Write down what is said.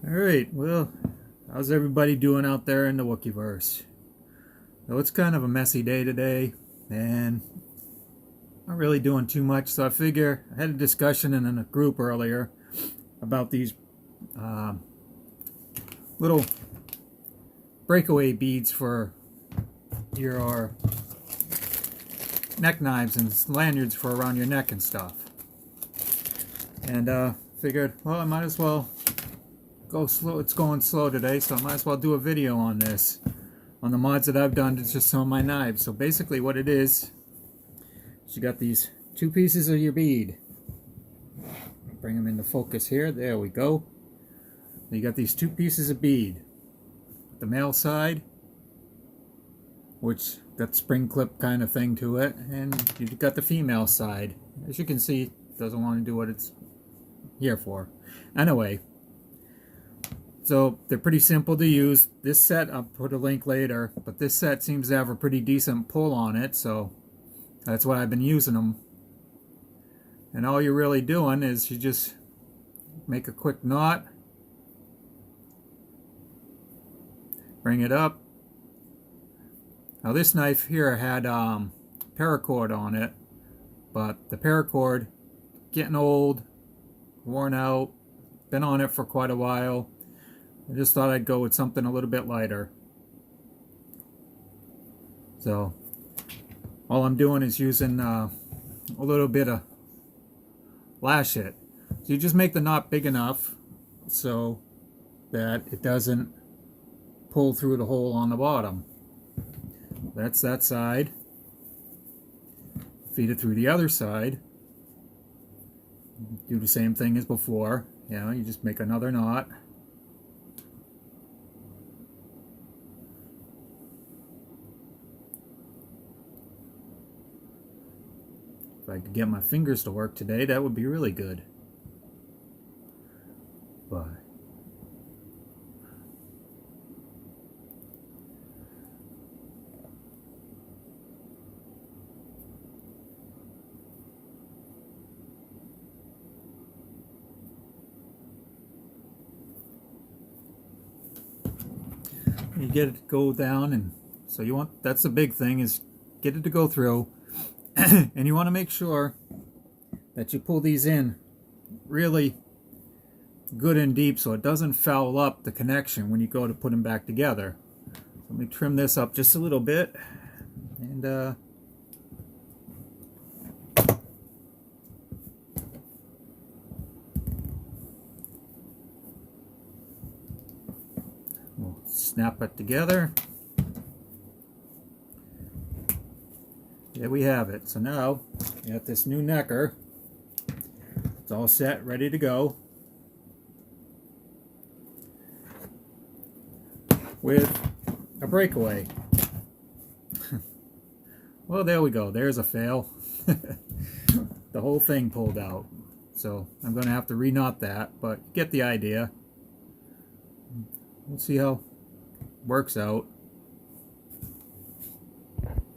Alright, well, how's everybody doing out there in the Wookieverse? So it's kind of a messy day today, and not really doing too much, so I figure I had a discussion in a group earlier about these little breakaway beads for your neck knives and lanyards for around your neck and stuff. And figured, well, I might as well go slow. It's going slow today, so I might as well do a video on this, on the mods that I've done to just some of my knives. So basically what it is you got these two pieces of your bead. Bring them into focus here. There we go. You got these two pieces of bead. The male side, which got spring clip kind of thing to it, and you've got the female side. As you can see, it doesn't want to do what it's here for. Anyway, so they're pretty simple to use. This set, I'll put a link later, but this set seems to have a pretty decent pull on it, so that's why I've been using them. And all you're really doing is you just make a quick knot, bring it up. Now this knife here had paracord on it, but the paracord getting old, worn out, been on it for quite a while. I just thought I'd go with something a little bit lighter. So all I'm doing is using a little bit of lash it. So you just make the knot big enough so that it doesn't pull through the hole on the bottom. That's that side. Feed it through the other side. Do the same thing as before. You know, you just make another knot. If I could get my fingers to work today, that would be really good. But you get it to go down, and so you want, that's the big thing, is get it to go through. And you want to make sure that you pull these in really good and deep so it doesn't foul up the connection when you go to put them back together. So let me trim this up just a little bit, and we'll snap it together. There we have it. So now you got this new necker. It's all set, ready to go. With a breakaway. Well, there we go. There's a fail. The whole thing pulled out. So I'm going to have to re-knot that, but get the idea. We'll see how it works out.